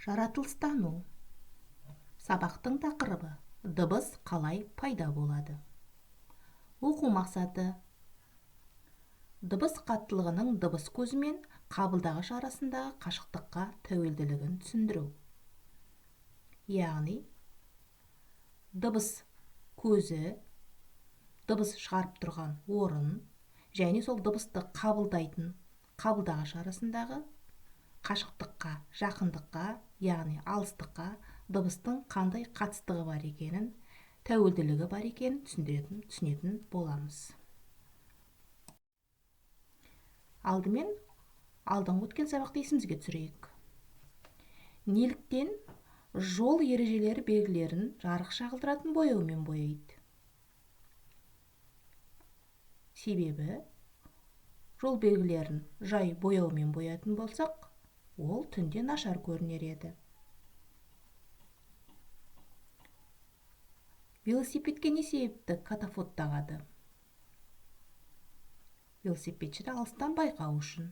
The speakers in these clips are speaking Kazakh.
Жаратылыстану. Сабақтың тақырыбы: дыбыс қалай пайда болады? Оқу мақсаты: дыбыс қаттылығының дыбыс көзі мен қабылдағыш арасындағы қашықтыққа тәуелділігін түсіндіру. Яғни, дыбыс көзі, дыбыс шығарып тұрған орын және сол дыбысты қабылдағыш арасындағы қашықтыққа, жақындыққа, яғни алыстыққа дыбыстың қандай қатыстығы бар екенін, тәуелділігі бар екенін түсінетін боламыз. Алдымен алдыңғы өткен сабақты есімізге түсірейік. Неліктен жол ережелері белгілерін жарық шағылдыратын бояумен бояйды? Себебі, жол белгілерін жай бояумен боятын болсақ, ол түнде нашар көрінер еді. Велосипедке не себепті катафот тағады? Велосипедшіні алыстан байқау үшін.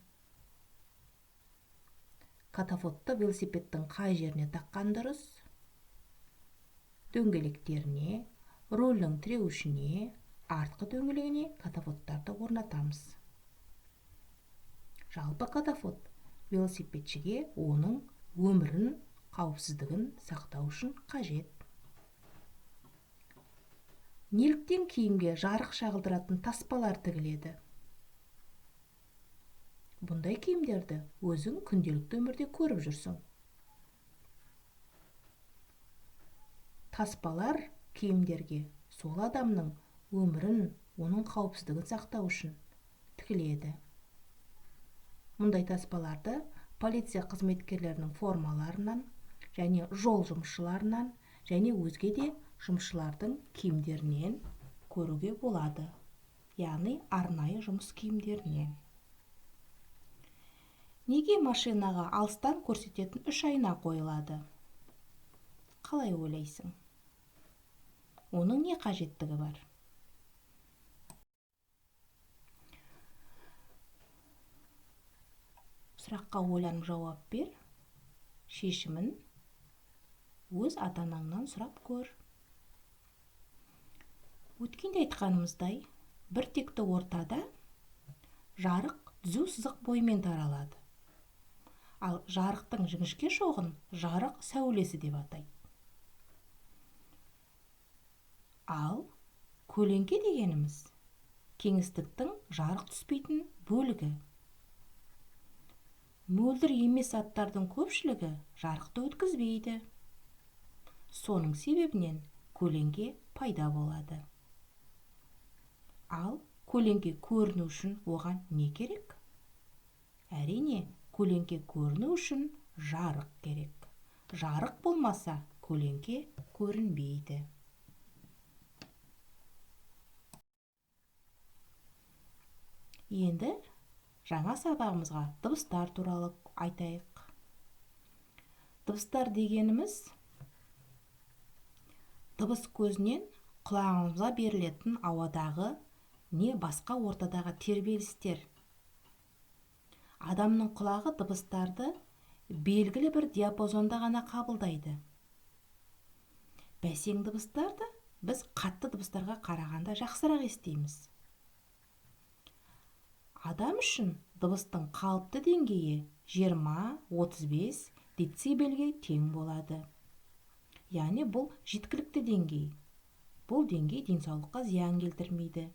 Катафотты велосипедтің қай жеріне таққан дұрыс? Дөңгелектеріне, рөлдің тіреуішіне, артқы дөңгелегіне катафоттарды орнатамыз. Жалпы катафот велосипедшіге оның өмірін, қауіпсіздігін сақтау үшін қажет. Неліктен киімге жарық шағылдыратын таспалар тігіледі? Бұндай киімдерді өзің күнделікті өмірде көріп жүрсің. Таспалар киімдерге сол адамның өмірін, оның қауіпсіздігін сақтау үшін тігіледі. Мұндай таспаларды полиция қызметкерлерінің формаларынан және жол жұмысшыларынан және өзге де жұмысшылардың киімдерінен көруге болады, яғни арнайы жұмыс киімдерінен. Неге машинаға алыстан көрсететін үш айна қойылады? Қалай ойлайсың? Оның не қажеттігі бар? Сұраққа ойланып жауап бер, шешімін өз ата-анаңнан сұрап көр. Өткенде айтқанымыздай, бір текті ортада жарық түзу сызық бойымен таралады. Ал жарықтың жіңішке шоғын жарық сәулесі деп атайды. Ал көлеңке дегеніміз кеңістіктің жарық түспейтін бөлігі. Мөлдір емес заттардың көпшілігі жарықты өткізбейді. Соның себебінен көлеңке пайда болады. Ал көлеңке көріну үшін оған не керек? Әрине, көлеңке көріну үшін жарық керек. Жарық болмаса, көлеңке көрінбейді. Енді жаңа сабағымызға дыбыстар туралы айтайық. Дыбыстар дегеніміз дыбыс көзінен құлағымызға берілетін ауадағы не басқа ортадағы тербелістер. Адамның құлағы дыбыстарды белгілі бір диапазонда ғана қабылдайды. Бәсең дыбыстарды біз қатты дыбыстарға қарағанда жақсырақ естиміз. Адам үшін дыбыстың қалыпты деңгейі 20-35 децибелге тең болады. Яғни бұл жеткілікті деңгей. Бұл деңгей денсаулыққа зиян келтірмейді.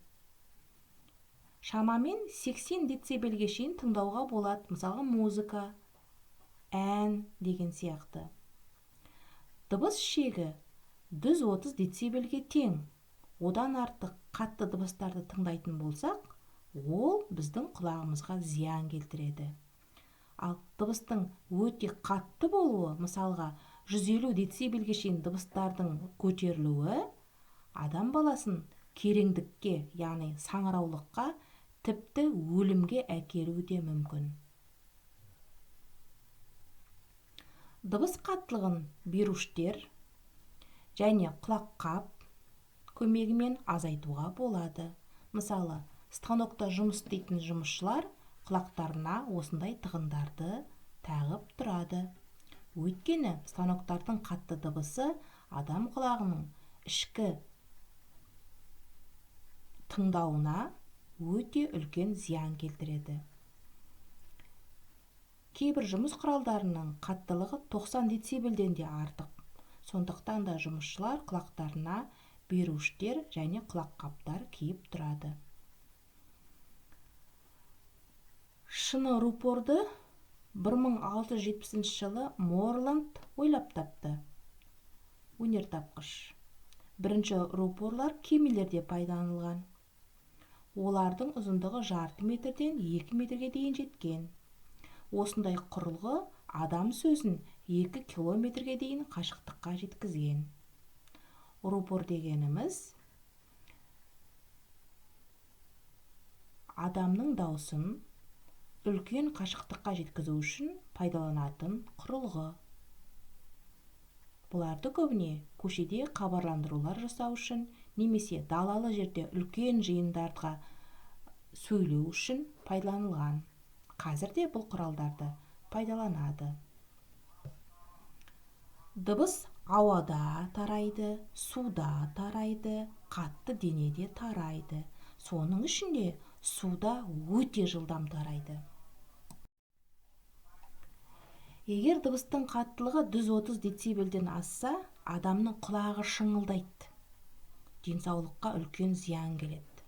Шамамен 80 децибелге шейін тыңдауға болады, мысалы музыка, ән деген сияқты. Дыбыс шегі 130 децибелге тең. Одан артық қатты дыбыстарды тыңдайтын болсақ, ол біздің құлағымызға зиян келтіреді. Ал дыбыстың өте қатты болуы, мысалға 150 децибелге шейін дыбыстардың көтерілуі, адам баласын кереңдікке, яғни саңыраулыққа, тіпті өлімге әкелуі де мүмкін. Дыбыс қаттылығын берушілер және құлаққап көмегімен азайтуға болады. Мысалы, станокта жұмыс істейтін жұмысшылар құлақтарына осындай тығындарды тағып тұрады. Өйткені станоктардың қатты дыбысы адам құлағының ішкі тыңдауына өте үлкен зиян келтіреді. Кейбір жұмыс құралдарының қаттылығы 90 децибелден де артық. Сондықтан да жұмысшылар құлақтарына берушілер және құлаққаптар киіп тұрады. Шыны рупорды 1670 жылы Морланд ойлап тапты. Өнертапқыш. Бірінші рупорлар кемелерде пайдаланылған. Олардың ұзындығы жарты метрден 2 метрге дейін жеткен. Осындай құрылғы адам сөзін 2 километрге дейін қашықтыққа жеткізген. Рупор дегеніміз адамның даусын үлкен қашықтыққа жеткізу үшін пайдаланатын құрылғы. Бұларды көбіне көшеде хабарландырулар жасау үшін, немесе далалы жерде үлкен жиындарға сөйлеу үшін пайдаланылған. Қазірде бұл құралдарды пайдаланады. Дыбыс ауада тарайды, суда тарайды, қатты денеде тарайды. Соның ішінде суда өте жылдам тарайды. Егер дыбыстың қаттылығы 130 децибелден асса, адамның құлағы шыңылдайды. Денсаулыққа үлкен зиян келеді.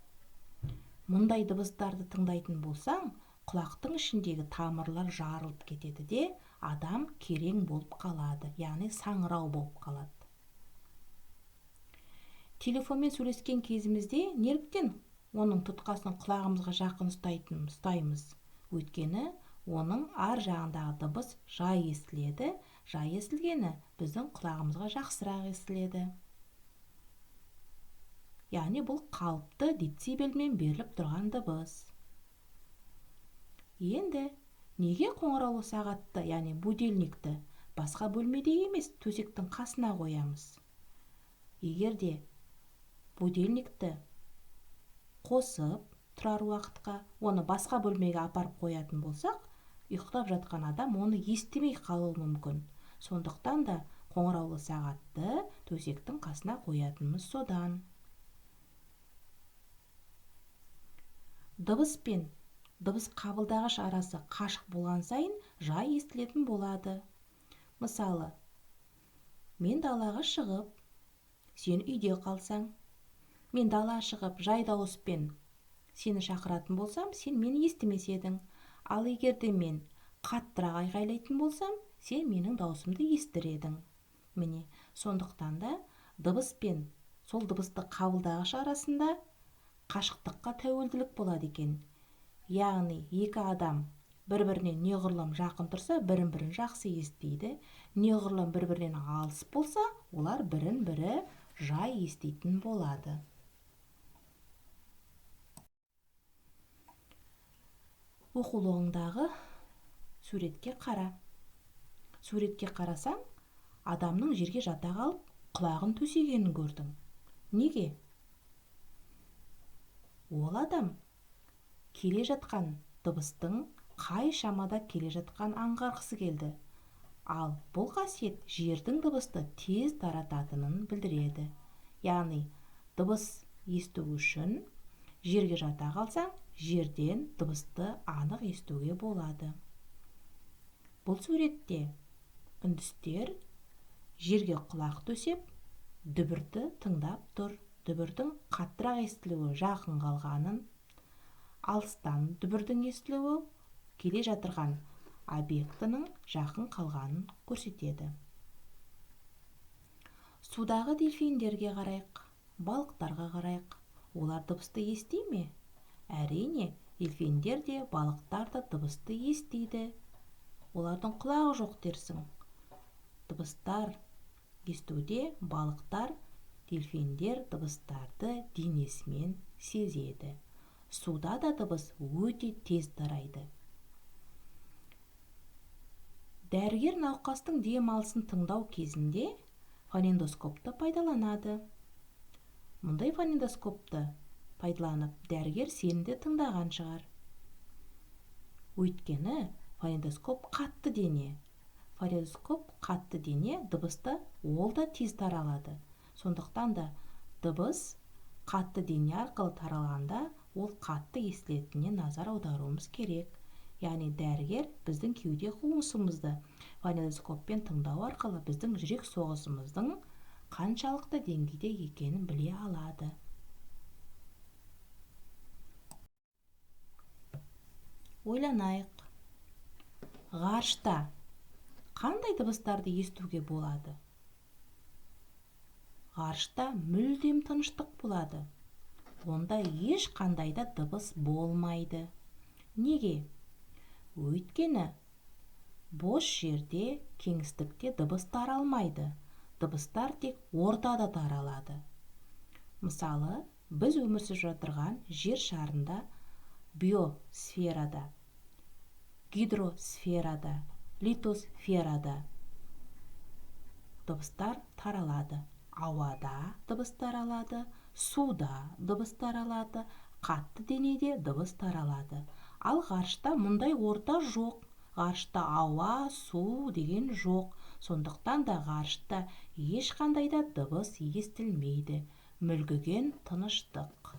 Мұндай дыбыстарды тыңдайтын болсаң, құлақтың ішіндегі тамырлар жарылып кетеді де, адам керең болып қалады, яғни саңырау болып қалады. Телефонмен сөйлескен кезімізде неліктен оның тұтқасын құлағымызға жақын ұстаймыз? Өйткені оның ар жағындағы дыбыс жай естіледі, жай естілгені біздің құлағымызға жақсырақ естіледі. Яғни бұл қалыпты децибелмен беріліп тұрған дыбыс. Енді неге қоңыраулы сағатты, яғни будильникті басқа бөлмеде емес, төсектің қасына қоямыз? Егер де будильникті қосып тұрар уақытқа, оны басқа бөлмеге апарып қоятын болсақ, ұйықтап жатқан адам оны естімей қалуы мүмкін. Сондықтан да қоңыраулы сағатты төсектің қасына қоятынымыз содан. Дыбыс пен дыбыс қабылдағыш арасы қашық болған сайын жай естілетін болады. Мысалы, мен далаға шығып, сен үйде қалсаң, мен дала шығып жай дауыспен сені шақыратын болсам, сен мені естімес едің. Ал егерде мен қаттырақ айғайлайтын болсам, сен менің дауысымды естір едің. Міне, сондықтан да дыбыс пен сол дыбысты қабылдағыш арасында қашықтыққа тәуелділік болады екен. Яғни екі адам бір-біріне неғұрлым жақын тұрса, бірін-бірін жақсы естиді. Неғұрлым бір-бірінен алыс болса, олар бірін-бірі жай еститін болады. Оқулығыңдағы суретке қара. Суретке қарасаң, адамның жерге жата қалып, құлағын төсегенін көрдің. Неге? Ол адам келе жатқан дыбыстың қай шамада келе жатқан аңғарғысы келді. Ал бұл қасиет жердің дыбысты тез тарататынын білдіреді. Яғни, дыбыс есту үшін жерге жата қалсаң, жерден дыбысты анық естуге болады. Бұл суретте үндістер жерге құлақ төсеп, дүбірді тыңдап тұр. Дүбірдің қаттырақ естілуі жақын қалғанын, алыстан дүбірдің естілуі келе жатырған объектінің жақын қалғанын көрсетеді. Судағы дельфиндерге қарайық, балықтарға қарайық. Олар дыбысты ести ме? Әрине, дельфиндер де, балықтар да дыбысты естиді. Олардың құлағы жоқ дерсің. Дыбыстар естуде балықтар, дельфиндер дыбыстарды денесімен сезеді. Суда да дыбыс өте тез тарайды. Дәрігер науқастың демалысын тыңдау кезінде фонендоскопты пайдаланады. Мұндай фонендоскопты пайдаланып, дәрігер сенімді тыңдаған шығар. Өйткені фонендоскоп қатты дене. фонендоскоп қатты дене дыбысты ол да тез таралады. Сондықтан да дыбыс қатты дене арқылы таралғанда ол қатты естілетініне назар аударуымыз керек. Яғни дәрігер біздің кеуде қуысымызды фонендоскоппен тыңдау арқылы біздің жүрек соғысымыздың қаншалықты деңгейде екенін біле алады. Ойланайық. Ғарышта қандай дыбыстарды естуге болады? Ғарышта мүлдем тыныштық болады. Онда ешқандай да дыбыс болмайды. Неге? Өйткені бос жерде, кеңістікте дыбыс таралмайды. Дыбыстар тек ортада таралады. Мысалы, біз өмір сүріп жатырған жер шарында биосферада, гидросферада, литосферада дыбыстар таралады. Ауада дыбыс таралады, суда дыбыс таралады, қатты денеде дыбыс таралады. Ал ғарышта мұндай орта жоқ. Ғарышта ауа, су деген жоқ. Сондықтан да ғарышта ешқандай да дыбыс естілмейді. Мүлгіген тыныштық.